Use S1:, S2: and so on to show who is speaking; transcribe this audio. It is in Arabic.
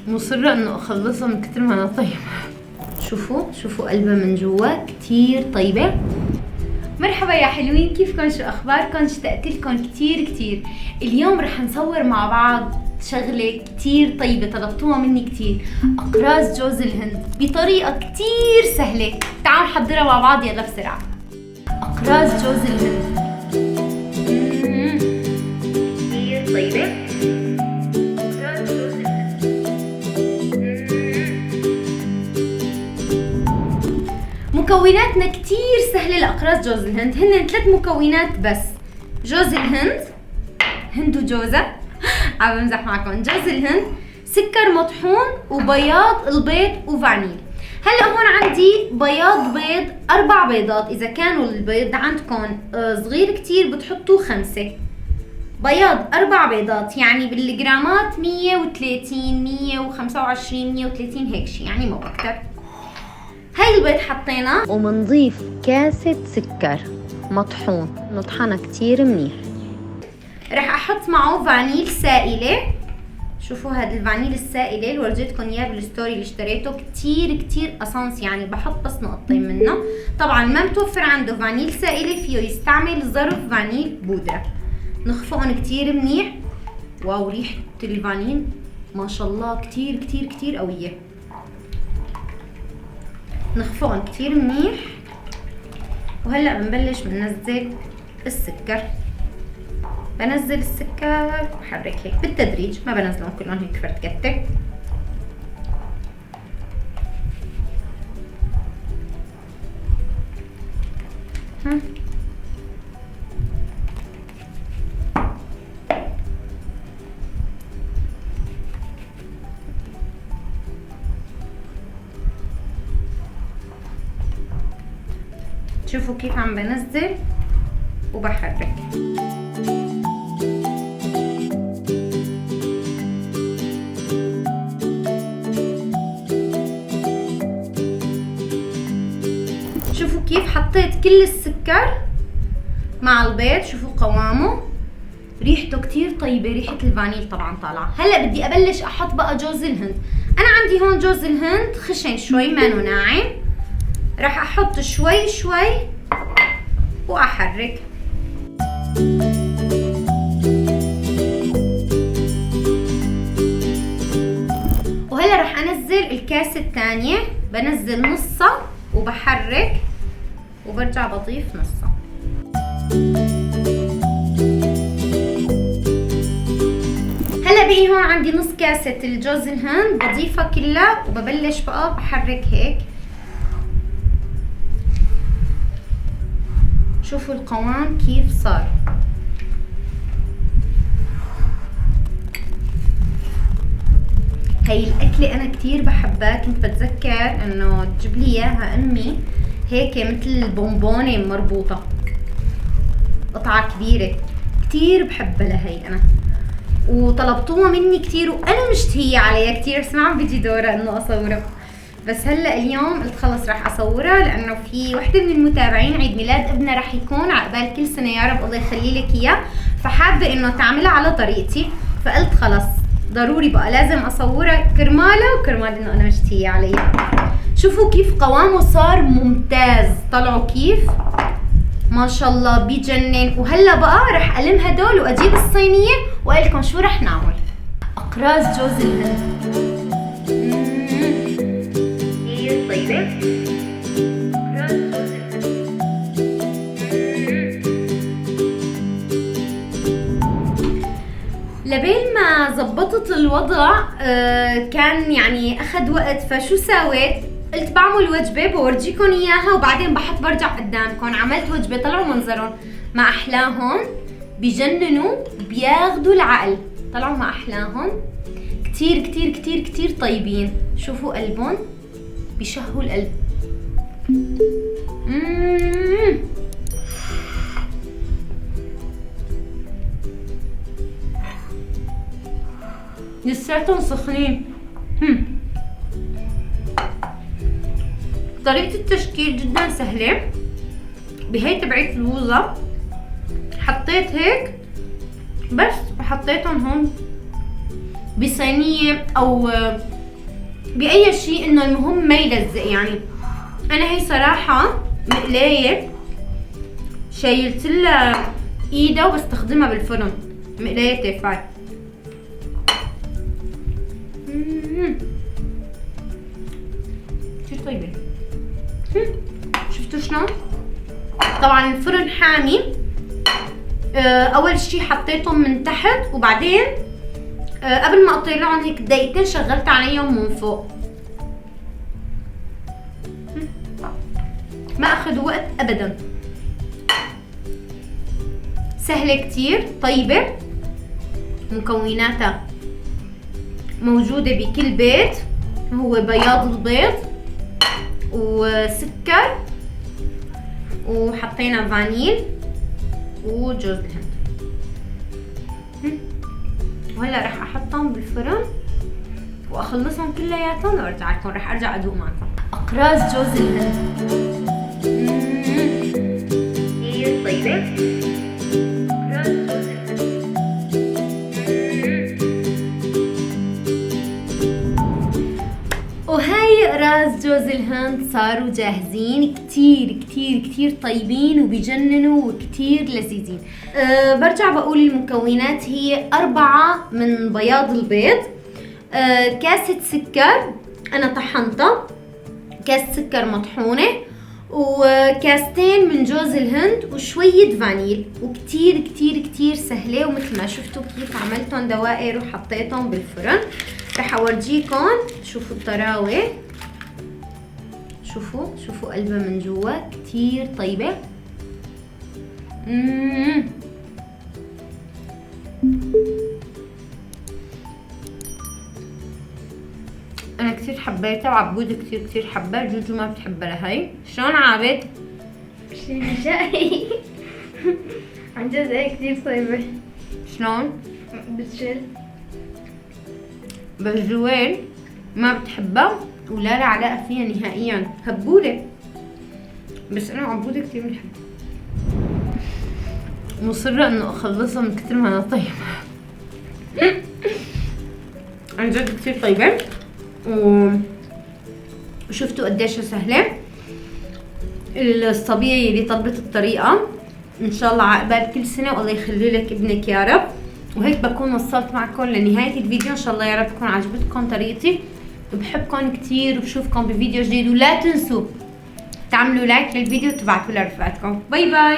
S1: مصرة انه اخلصها من كتر ما انا طيبة. شوفوا قلبها من جوا كتير طيبة. مرحبا يا حلوين، كيفكن؟ شو اخباركن؟ اشتقت لكم كتير. اليوم رح نصور مع بعض شغلة كتير طيبة طلبتوها مني كتير، اقراص جوز الهند بطريقة كتير سهلة. تعالوا نحضرها مع بعض، يلا بسرعة. اقراص جوز الهند كتير طيبة. مكوناتنا كتير سهلة لأقراص جوز الهند، هن 3 مكونات بس: جوز الهند، هند وجوزة عم بمزح معكم، جوز الهند، سكر مطحون، وبياض البيض وفانيل. هلا هون عندي بياض بيض 4 بيضات، إذا كانوا البيض عندكم صغير كتير بتحطوا 5. بياض 4 بيضات يعني بالجرامات 130 125 130 هيك شي، يعني مو أكتر. هاي البيض حطينا، ومنضيف كاسة سكر مطحون نطحنها كتير منيح. رح احط معه فانيل سائلة. شوفوا هذا الفانيل السائلة اللي ورجيتكم اياه بالستوري اللي اشتريته، كتير اسانس، يعني بحط بس نقطتين منه. طبعا ما متوفر عنده فانيل سائلة فيه يستعمل ظرف فانيل بودرة. نخفقهم كتير منيح. واو، ريحة الفانيل ما شاء الله كتير قوية. نخفقهم كتير منيح. وهلا بنبلش بننزل السكر. بنزل السكر بحرك هيك بالتدريج، ما بنزلهم كلهم هيك فرتكتك. شوفوا كيف عم بنزل وبحرك. شوفوا كيف حطيت كل السكر مع البيض. شوفوا قوامه، ريحته كتير طيبة، ريحة الفانيل طبعا طالعة. هلا بدي ابلش احط بقى جوز الهند. انا عندي هون جوز الهند خشن شوي، ما ناعم. راح احط شوي واحرك. وهلا راح انزل الكاسة الثانية، بنزل نصها وبحرك وبرجع بضيف نصها. هلا بقي هون عندي نص كاسة الجوز الهند، بضيفها كلها وببلش بقى بحرك هيك. شوفوا القوام كيف صار. هاي الأكلة أنا كتير بحبها، كنت بتذكر إنه تجيب لي إياها أمي هيك مثل البونبونة مربوطة، قطعة كبيرة. كتير بحبها لهي أنا، وطلبتوها مني كتير وأنا مشتهية عليها كتير، بس ما عم بيجي دورها إنه أصورها. بس هلا اليوم قلت خلص راح اصورها، لانه في وحده من المتابعين عيد ميلاد ابنها راح يكون عقبال كل سنه يا رب الله يخلي لك اياه، فحابه انه تعملها على طريقتي، فقلت خلص ضروري بقى لازم اصورها كرمالها وكرمال انه انا مشتهيه عليها. شوفوا كيف قوامه صار ممتاز، طلعوا كيف ما شاء الله بيجنن. وهلا بقى راح الم هدول واجيب الصينيه واقول لكم شو راح نعمل. اقراص جوز الهند طيبة. لبين ما زبطت الوضع كان يعني اخذ وقت، فشو سويت؟ قلت بعمل وجبة بورجيكم اياها وبعدين برجع قدامكم. عملت وجبة طلعوا منظرهم ما احلاهم، بيجننوا بياخدوا العقل، طلعوا ما احلاهم، كتير طيبين. شوفوا قلبهم بيشهوا القلب. لساتهم سخنين. طريقة التشكيل جدا سهلة. بهي تبعت الوزة حطيت هيك بس حطيتهم هون بصينية او بأي شيء، انه المهم ما يلزق. يعني انا هي صراحة مقلاية شايلتلها ايدها وبستخدمها بالفرن، مقلاية تيفال. كتير طيبة. شفتوا شلون؟ طبعا الفرن حامي. اول شي حطيتهم من تحت، وبعدين قبل ما اطلعهم هيك دقيقتين شغلت عليهم من فوق. ما اخذوا وقت ابدا، سهلة كتير، طيبة، مكوناتها موجودة بكل بيت. هو بياض البيض وسكر وحطينا فانيل وجوز الهند. وهلا رح احطهم بالفرن واخلصهم كلياتهم وارجع لكم. رح ارجع ادوق معكم اقراص جوز الهند. كثير طيبة. وهاي راس جوز الهند صاروا جاهزين، كتير كتير كتير طيبين وبيجننوا وكتير لذيذين. برجع بقول المكونات هي 4 من بياض البيض، كاسة سكر انا طحنتها، كاسة سكر مطحونة، وكاستين من جوز الهند وشوية فانيل. وكتير كتير كتير سهلة، ومثل ما شفتوا كيف عملتهم دوائر وحطيتهم بالفرن. رح اورجيكم. شوفوا الطراوة، شوفوا قلبها من جوا، كتير طيبة. انا كتير حبيتها، وعبودة كتير كتير حبها، جوجو ما بتحبها لهي. شلون عابد؟
S2: شاي عن جد هي كتير طيبة.
S1: شلون؟
S2: بتشل.
S1: بس جويل ما بتحبها ولا لا علاقة فيها نهائيا، هبولة. بس انا عبودة كتير بنحبها، مصرة انه اخلصها من كتر ما انا طيبة. عن جد كتير طيبة، وشفتوا قديش سهلة. الصبية اللي طلبت الطريقة ان شاء الله عقبال كل سنة، والله يخلي لك ابنك يا رب. وهيك بكون وصلت معكم لنهاية الفيديو. ان شاء الله يا رب تكون عجبتكم طريقتي، وبحبكم كتير، وبشوفكم بفيديو جديد. ولا تنسوا تعملوا لايك للفيديو وتبعتوا لرفقاتكم. باي باي.